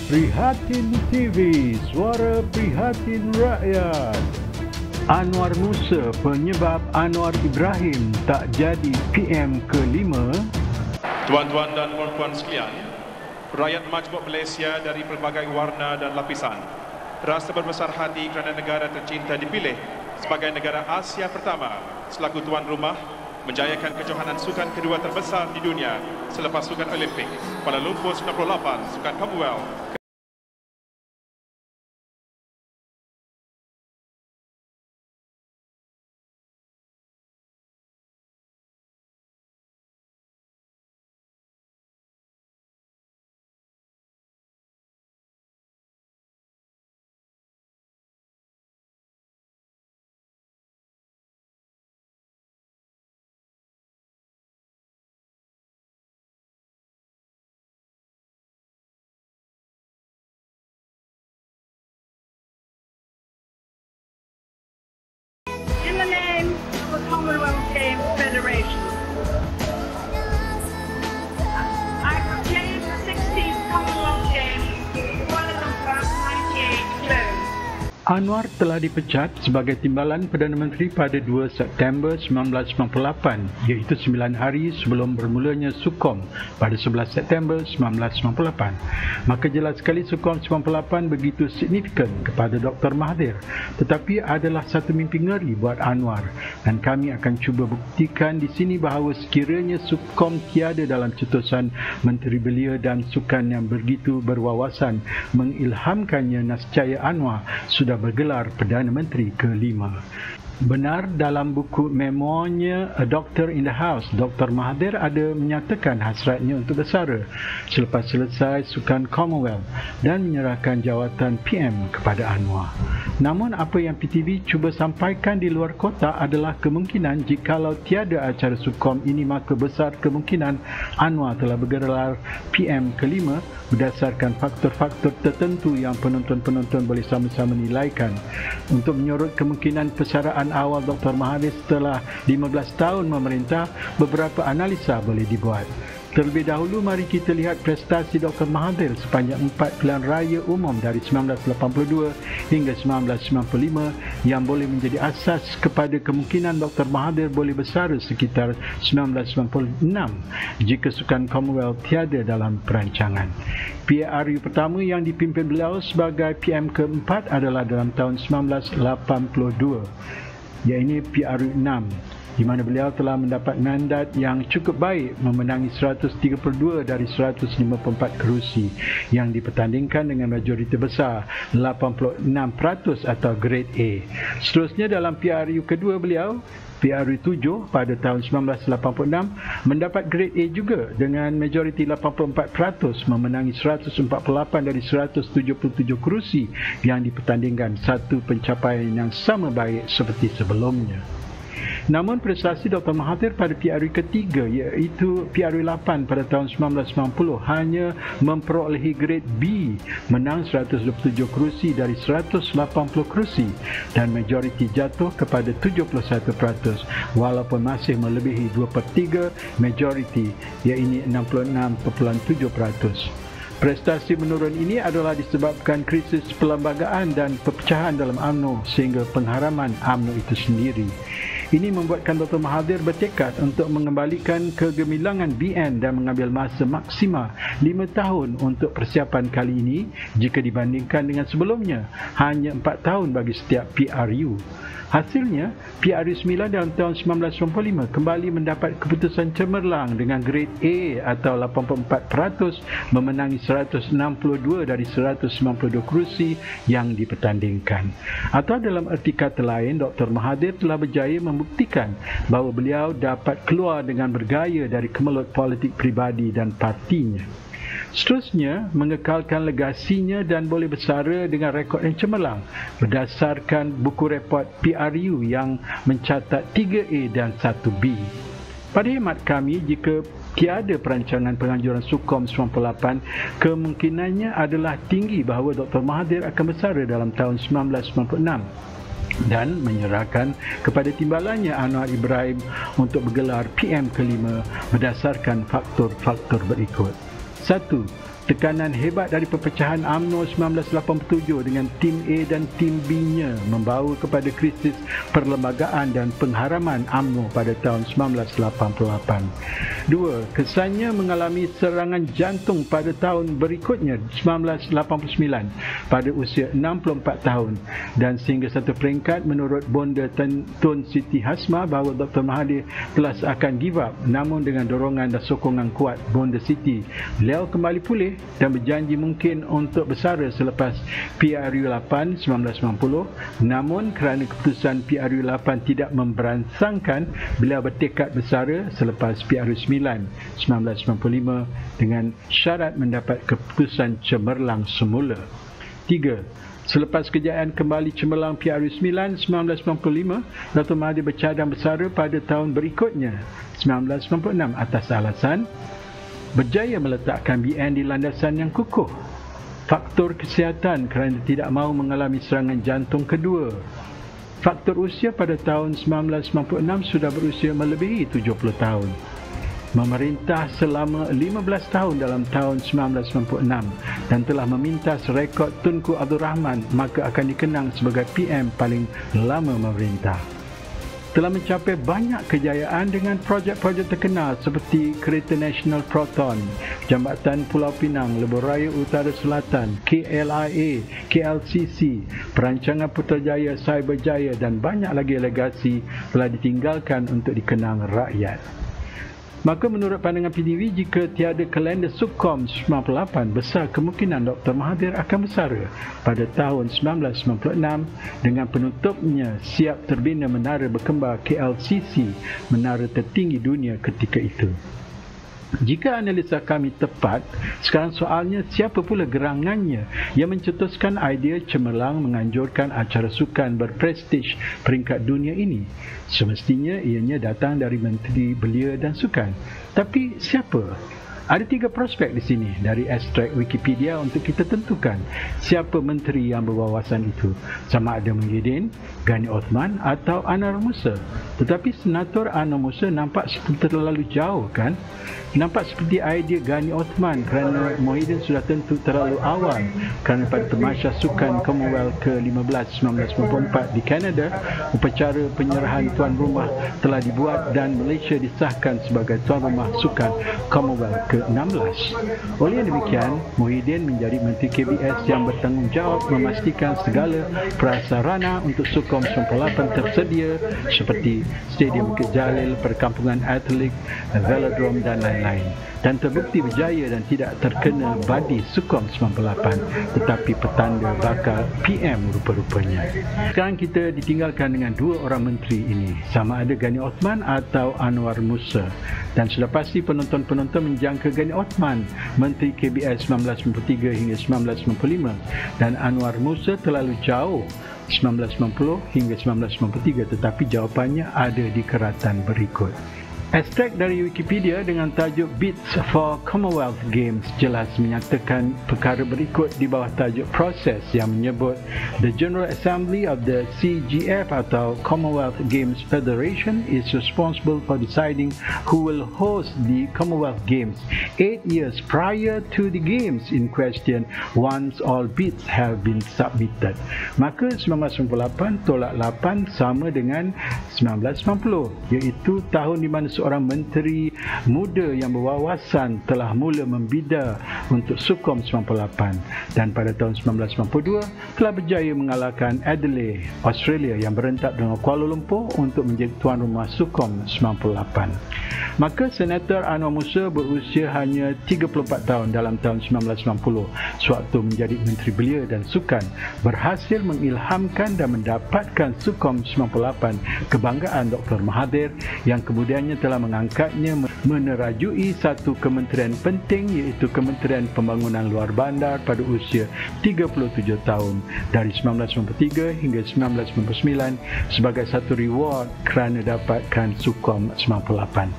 Prihatin TV, suara prihatin rakyat. Anwar Musa penyebab Anwar Ibrahim tak jadi PM ke-5. Tuan-tuan dan puan-puan sekalian, rakyat majmuk Malaysia dari pelbagai warna dan lapisan rasa berbesar hati kerana negara tercinta dipilih sebagai negara Asia pertama selaku tuan rumah menjayakan kejohanan sukan kedua terbesar di dunia selepas sukan Olimpik Kuala Lumpur 98, sukan Commonwealth. In the name of the Commonwealth Games Federation, I proclaim the 16th Commonwealth Games, Kuala Lumpur 98 closed. Anwar telah dipecat sebagai Timbalan Perdana Menteri pada 2 September 1998, iaitu 9 hari sebelum bermulanya Sukom pada 11 September 1998. Maka jelas sekali Sukom 98 begitu signifikan kepada Dr. Mahathir, tetapi adalah satu mimpi ngeri buat Anwar, dan kami akan cuba buktikan di sini bahawa sekiranya Sukom tiada dalam cetusan Menteri Belia dan Sukan yang begitu berwawasan mengilhamkannya, nascaya Anwar sudah bergelar Perdana Menteri ke-5. Benar, dalam buku memoirnya A Doctor in the House, Dr. Mahathir ada menyatakan hasratnya untuk bersara selepas selesai Sukan Commonwealth dan menyerahkan jawatan PM kepada Anwar. Namun apa yang PTV cuba sampaikan di luar kotak adalah kemungkinan jikalau tiada acara Sukom ini, maka besar kemungkinan Anwar telah bergelar PM ke-5 berdasarkan faktor-faktor tertentu yang penonton-penonton boleh sama-sama nilaikan. Untuk menyorot kemungkinan persaraan awal Dr. Mahathir setelah 15 tahun memerintah, beberapa analisa boleh dibuat. Terlebih dahulu, mari kita lihat prestasi Dr. Mahathir sepanjang 4 pilihan raya umum dari 1982 hingga 1995 yang boleh menjadi asas kepada kemungkinan Dr. Mahathir boleh bersara sekitar 1996 jika Sukan Commonwealth tiada dalam perancangan. PRU pertama yang dipimpin beliau sebagai PM keempat adalah dalam tahun 1982, iaitu PRU 6, di mana beliau telah mendapat mandat yang cukup baik memenangi 132 dari 154 kerusi yang dipertandingkan dengan majoriti besar 86% atau grade A. Seterusnya dalam PRU kedua beliau, PRU 7 pada tahun 1986 mendapat grade A juga dengan majoriti 84% memenangi 148 dari 177 kerusi yang dipertandingkan, satu pencapaian yang sama baik seperti sebelumnya. Namun prestasi Dr. Mahathir pada PRU ketiga, iaitu PRU 8 pada tahun 1990, hanya memperolehi grade B, menang 127 kerusi dari 180 kerusi dan majoriti jatuh kepada 71%, walaupun masih melebihi 2/3 majoriti, iaitu 66.7%. Prestasi menurun ini adalah disebabkan krisis perlembagaan dan perpecahan dalam UMNO sehingga pengharaman UMNO itu sendiri. Ini membuatkan Dr. Mahathir bertekad untuk mengembalikan kegemilangan BN dan mengambil masa maksima 5 tahun untuk persiapan kali ini jika dibandingkan dengan sebelumnya, hanya 4 tahun bagi setiap PRU. Hasilnya, PRU 9 dalam tahun 1995 kembali mendapat keputusan cemerlang dengan grade A atau 84% memenangi 162 dari 192 kerusi yang dipertandingkan. Atau dalam erti kata lain, Dr. Mahathir telah berjaya membuktikan bahawa beliau dapat keluar dengan bergaya dari kemelut politik pribadi dan partinya. Seterusnya, mengekalkan legasinya dan boleh bersara dengan rekod yang cemerlang berdasarkan buku report PRU yang mencatat 3A dan 1B. Pada hemat kami, jika tiada perancangan penganjuran Sukom 98, kemungkinannya adalah tinggi bahawa Dr. Mahathir akan bersara dalam tahun 1996 dan menyerahkan kepada timbalannya Anwar Ibrahim untuk bergelar PM ke-5 berdasarkan faktor-faktor berikut. 1. Tekanan hebat dari perpecahan UMNO 1987 dengan tim A dan tim B-nya membawa kepada krisis perlembagaan dan pengharaman UMNO pada tahun 1988. 2. Kesannya mengalami serangan jantung pada tahun berikutnya 1989 pada usia 64 tahun dan sehingga satu peringkat menurut Bonda Tun Siti Hasma bahawa Dr. Mahathir telah seakan give up, namun dengan dorongan dan sokongan kuat Bonda Siti, beliau kembali pulih dan berjanji mungkin untuk bersara selepas PRU 8 1990. Namun kerana keputusan PRU 8 tidak memberansangkan, beliau bertekad bersara selepas PRU 9 1995 dengan syarat mendapat keputusan cemerlang semula. 3. Selepas kejayaan kembali cemerlang PRU 9 1995, Dr. Mahathir bercadang bersara pada tahun berikutnya 1996 atas alasan berjaya meletakkan BN di landasan yang kukuh, faktor kesihatan kerana tidak mahu mengalami serangan jantung kedua, faktor usia pada tahun 1996 sudah berusia melebihi 70 tahun, memerintah selama 15 tahun dalam tahun 1996 dan telah memintas rekod Tunku Abdul Rahman, maka akan dikenang sebagai PM paling lama memerintah. Telah mencapai banyak kejayaan dengan projek-projek terkenal seperti Kereta Nasional Proton, Jambatan Pulau Pinang, Lebuh Raya Utara Selatan, KLIA, KLCC, Perancangan Putrajaya, Cyberjaya dan banyak lagi legasi telah ditinggalkan untuk dikenang rakyat. Maka menurut pandangan PDV, jika tiada kalender Sukom 98, besar kemungkinan Dr. Mahathir akan bersara pada tahun 1996 dengan penutupnya siap terbina menara berkembar KLCC, menara tertinggi dunia ketika itu. Jika analisa kami tepat, sekarang soalnya siapa pula gerangannya yang mencetuskan idea cemerlang menganjurkan acara sukan berprestij peringkat dunia ini? Semestinya ianya datang dari Menteri Belia dan Sukan. Tapi siapa? Ada 3 prospek di sini dari ekstrak Wikipedia untuk kita tentukan siapa menteri yang berwawasan itu, sama ada Muhyiddin, Ghani Othman atau Anwar Musa. Tetapi Senator Anwar Musa nampak seperti terlalu jauh, kan? Nampak seperti idea Ghani Othman kerana Muhyiddin sudah tentu terlalu awal kerana pada Tamasya Sukan Commonwealth ke-15 1994 di Kanada, upacara penyerahan tuan rumah telah dibuat dan Malaysia disahkan sebagai tuan rumah Sukan Commonwealth ke-16. Oleh demikian, Muhyiddin menjadi Menteri KBS yang bertanggungjawab memastikan segala prasarana untuk Sukom 98 tersedia seperti Stadium Bukit Jalil, perkampungan atletik, velodrome dan lain-lain, dan terbukti berjaya dan tidak terkena badi Sukom 98 tetapi petanda bakal PM rupa-rupanya. Sekarang kita ditinggalkan dengan 2 orang menteri ini, sama ada Ghani Othman atau Anwar Musa, dan sudah pasti penonton-penonton menjangka Ghani Othman Menteri KBS 1993 hingga 1995 dan Anwar Musa terlalu jauh 1990 hingga 1993, tetapi jawapannya ada di keratan berikut. Ekstrak dari Wikipedia dengan tajuk Bids for Commonwealth Games jelas menyatakan perkara berikut di bawah tajuk proses yang menyebut The General Assembly of the CGF atau Commonwealth Games Federation is responsible for deciding who will host the Commonwealth Games 8 years prior to the games in question once all bids have been submitted. Maka 1998 tolak 8 sama dengan 1990, iaitu tahun di mana seorang menteri muda yang berwawasan telah mula membida untuk Sukom 98 dan pada tahun 1992 telah berjaya mengalahkan Adelaide, Australia yang berentak dengan Kuala Lumpur untuk menjadi tuan rumah Sukom 98. Maka Senator Anwar Musa berusia hanya 34 tahun dalam tahun 1990 sewaktu menjadi Menteri Belia dan Sukan, berhasil mengilhamkan dan mendapatkan Sukom 98, kebanggaan Dr. Mahathir yang kemudiannya telah mengangkatnya menerajui satu kementerian penting iaitu Kementerian Pembangunan Luar Bandar pada usia 37 tahun dari 1993 hingga 1999 sebagai satu reward kerana dapatkan Sukom 98.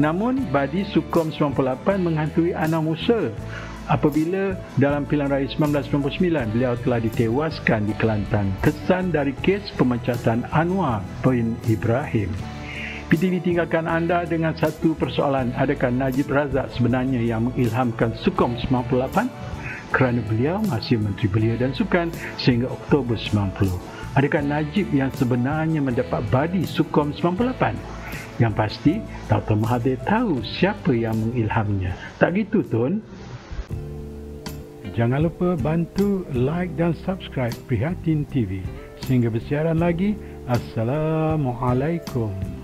Namun badi Sukom 98 menghantui Anwar Musa apabila dalam pilihan raya 1999 beliau telah ditewaskan di Kelantan. Kesan dari kes pemecatan Anwar bin Ibrahim. PTV tinggalkan anda dengan satu persoalan. Adakah Najib Razak sebenarnya yang mengilhamkan Sukom 98? Kerana beliau masih Menteri Belia dan Sukan sehingga Oktober 90. Adakah Najib yang sebenarnya mendapat badi Sukom 98? Yang pasti, Dr. Mahathir tahu siapa yang mengilhamnya. Tak gitu, Tun? Jangan lupa bantu like dan subscribe Prihatin TV. Sehingga bersiaran lagi, Assalamualaikum.